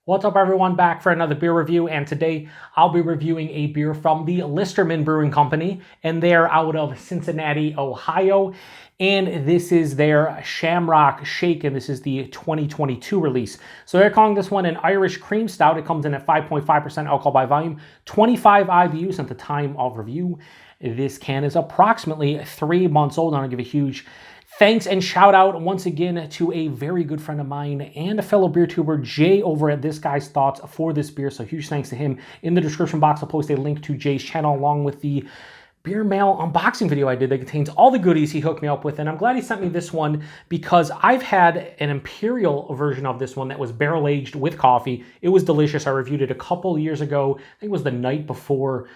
What's up, everyone? Back for another beer review, and today I'll be reviewing a beer from the Listermann Brewing Company, and they're out of Cincinnati, Ohio, and this is their Shamrock Shake, and this is the 2022 release. So they're calling this one an Irish Cream Stout. It comes in at 5.5% alcohol by volume, 25 IBUs at the time of review. This can is approximately 3 months old. I want to give a huge thanks and shout out once again to a very good friend of mine and a fellow beer tuber, Jay, over at This Guy's Thoughts for this beer. So huge thanks to him. In the description box, I'll post a link to Jay's channel along with the beer mail unboxing video I did that contains all the goodies he hooked me up with. And I'm glad he sent me this one because I've had an imperial version of this one that was barrel aged with coffee. It was delicious. I reviewed it a couple years ago. I think it was the night before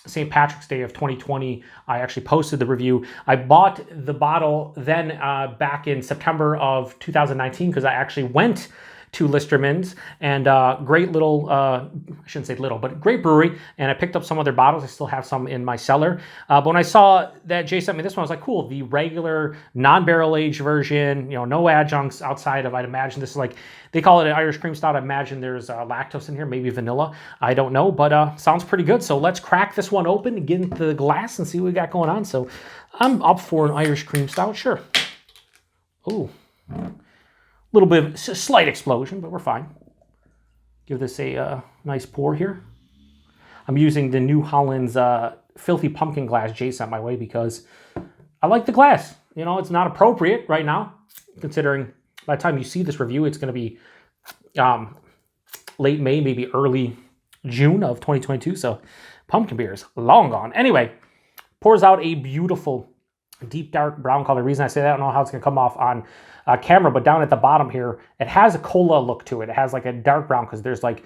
St. Patrick's Day of 2020, I actually posted the review. I bought the bottle then back in September of 2019 because I actually went to Listermann's, and great little, I shouldn't say little, but great brewery, and I picked up some of their bottles. I still have some in my cellar. But when I saw that Jay sent me this one, I was like, cool, the regular non-barrel aged version, you know, no adjuncts outside of, I'd imagine this is like, they call it an Irish Cream Stout. I imagine there's lactose in here, maybe vanilla. I don't know, but sounds pretty good. So let's crack this one open and get into the glass and see what we got going on. So I'm up for an Irish Cream Stout, sure. Ooh. Little bit of a slight explosion, but we're fine. Give this a nice pour here. I'm using the New Holland's filthy pumpkin glass Jay sent my way because I like the glass. You know, it's not appropriate right now, considering by the time you see this review, it's going to be late May, maybe early June of 2022. So pumpkin beer is long gone. Anyway, pours out a beautiful deep dark brown color. The reason I say that, I don't know how it's going to come off on camera, but down at the bottom here, it has a cola look to it. It has like a dark brown because there's like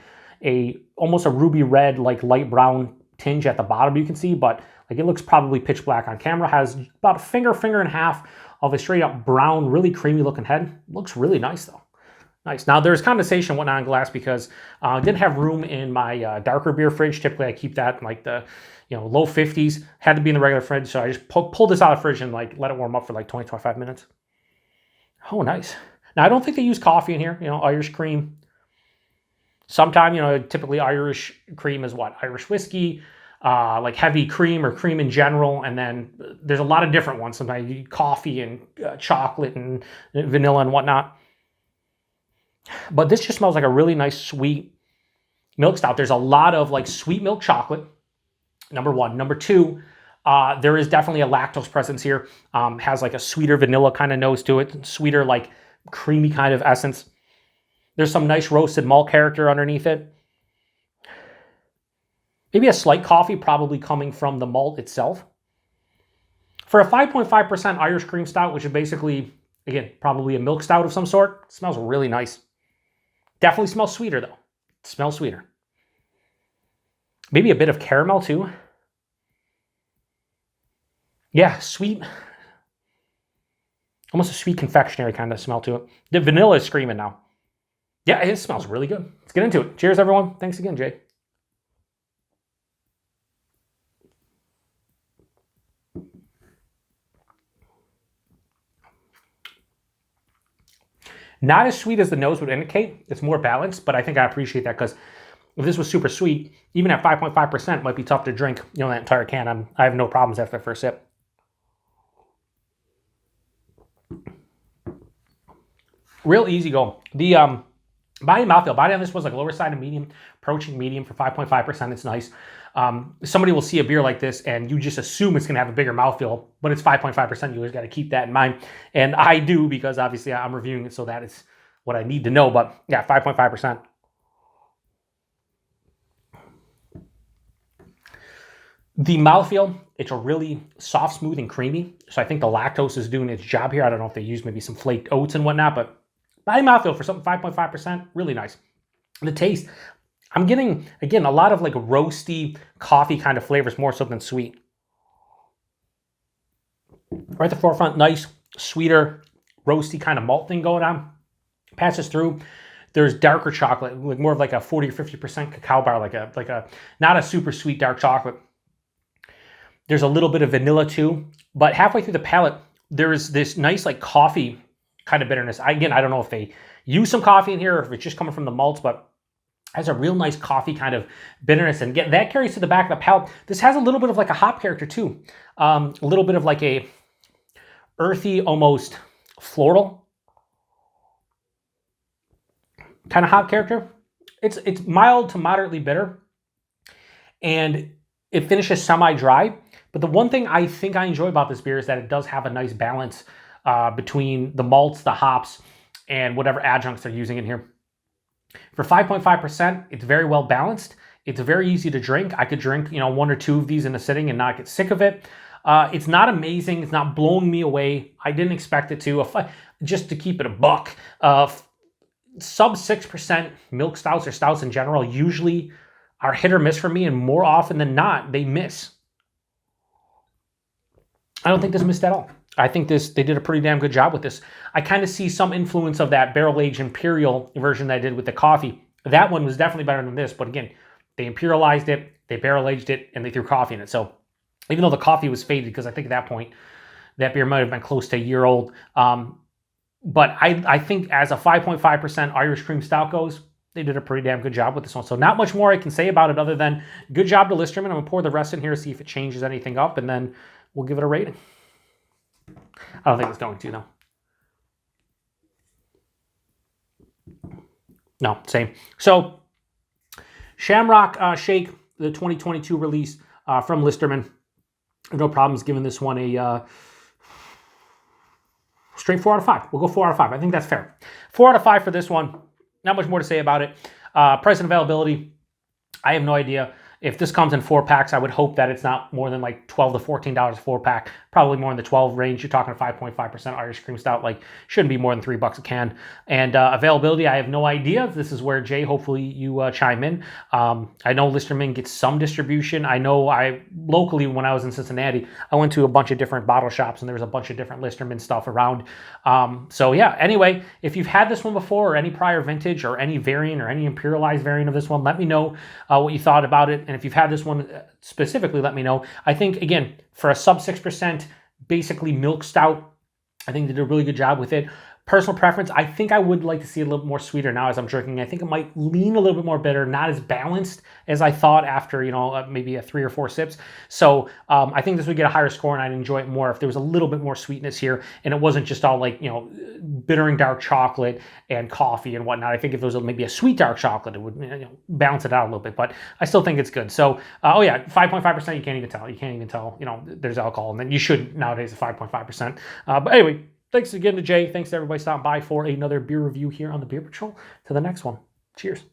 almost a ruby red, like light brown tinge at the bottom you can see, but like it looks probably pitch black on camera. Has about a finger and a half of a straight up brown, really creamy looking head. Looks really nice though. Nice. Now there's condensation went on glass because I didn't have room in my darker beer fridge. Typically I keep that in like the low 50s. Had to be in the regular fridge, so I just pulled this out of the fridge and like let it warm up for like 20-25 minutes. Oh, nice. Now I don't think they use coffee in here. You know, Irish cream. Sometimes, typically Irish cream is what? Irish whiskey, like heavy cream or cream in general, and then there's a lot of different ones. Sometimes you coffee and chocolate and vanilla and whatnot. But this just smells like a really nice sweet milk stout. There's a lot of like sweet milk chocolate, number one. Number two, there is definitely a lactose presence here. Has like a sweeter vanilla kind of nose to it. Sweeter, like creamy kind of essence. There's some nice roasted malt character underneath it. Maybe a slight coffee probably coming from the malt itself. For a 5.5% Irish Cream Stout, which is basically, again, probably a milk stout of some sort, it smells really nice. Definitely smells sweeter though. It smells sweeter. Maybe a bit of caramel too. Yeah, sweet. Almost a sweet confectionery kind of smell to it. The vanilla is screaming now. Yeah, it smells really good. Let's get into it. Cheers, everyone. Thanks again, Jay. Not as sweet as the nose would indicate. It's more balanced, but I think I appreciate that because if this was super sweet, even at 5.5%, it might be tough to drink, that entire can. I have no problems after the first sip. Real easy go. The body and mouthfeel. Body on this was like lower side of medium, approaching medium for 5.5%. It's nice. Somebody will see a beer like this and you just assume it's going to have a bigger mouthfeel, but it's 5.5%. You always got to keep that in mind. And I do because obviously I'm reviewing it, so that is what I need to know. But yeah, 5.5%. The mouthfeel, it's a really soft, smooth, and creamy. So I think the lactose is doing its job here. I don't know if they use maybe some flaked oats and whatnot, but body mouthfeel for something 5.5%, really nice. The taste, I'm getting, again, a lot of like roasty coffee kind of flavors, more so than sweet. Right at the forefront, nice, sweeter, roasty kind of malt thing going on. Passes through. There's darker chocolate, like more of like a 40 or 50% cacao bar, like a not a super sweet dark chocolate. There's a little bit of vanilla too, but halfway through the palate, there's this nice like coffee kind of bitterness. Again, I don't know if they use some coffee in here or if it's just coming from the malts, but has a real nice coffee kind of bitterness, and that carries to the back of the palate. This has a little bit of like a hop character too. A little bit of like a earthy, almost floral kind of hop character. It's mild to moderately bitter, and it finishes semi-dry. But the one thing I think I enjoy about this beer is that it does have a nice balance between the malts, the hops, and whatever adjuncts they're using in here. For 5.5%, it's very well balanced. It's very easy to drink. I could drink, 1 or 2 of these in a sitting and not get sick of it. It's not amazing. It's not blowing me away. I didn't expect it to. Just to keep it a buck, sub 6% milk stouts or stouts in general usually are hit or miss for me, and more often than not, they miss. I don't think this missed at all. I think they did a pretty damn good job with this. I kind of see some influence of that barrel-aged imperial version that I did with the coffee. That one was definitely better than this, but again, they imperialized it, they barrel-aged it, and they threw coffee in it. So even though the coffee was faded, because I think at that point, that beer might have been close to a year old. But I think as a 5.5% Irish Cream Stout goes, they did a pretty damn good job with this one. So not much more I can say about it other than good job to Listermann. I'm going to pour the rest in here, see if it changes anything up, and then we'll give it a rating. I don't think it's going to, though. No, same. So, Shamrock Shake, the 2022 release from Listermann. No problems giving this one a straight 4 out of 5. We'll go 4 out of 5. I think that's fair. 4 out of 5 for this one. Not much more to say about it. Price and availability, I have no idea. If this comes in 4-packs, I would hope that it's not more than like $12 to $14 a 4-pack. Probably more in the 12 range. You're talking a 5.5% Irish Cream Stout. Like, shouldn't be more than $3 a can. And availability, I have no idea. This is where, Jay, hopefully you chime in. I know Listermann gets some distribution. I know locally, when I was in Cincinnati, I went to a bunch of different bottle shops, and there was a bunch of different Listermann stuff around. So yeah, anyway, if you've had this one before, or any prior vintage, or any variant, or any imperialized variant of this one, let me know what you thought about it. And if you've had this one specifically, let me know. I think, again, for a sub 6%, basically milk stout, I think they did a really good job with it. Personal preference, I think I would like to see a little more sweeter now as I'm drinking. I think it might lean a little bit more bitter, not as balanced as I thought after, maybe a 3 or 4 sips. So I think this would get a higher score, and I'd enjoy it more if there was a little bit more sweetness here, and it wasn't just all like, bitter and dark chocolate and coffee and whatnot. I think if there was maybe a sweet dark chocolate, it would balance it out a little bit, but I still think it's good. So, 5.5%, you can't even tell. You can't even tell, there's alcohol, and then you should nowadays at 5.5%. But anyway, thanks again to Jay. Thanks to everybody stopping by for another beer review here on the Beer Patrol. To the next one. Cheers.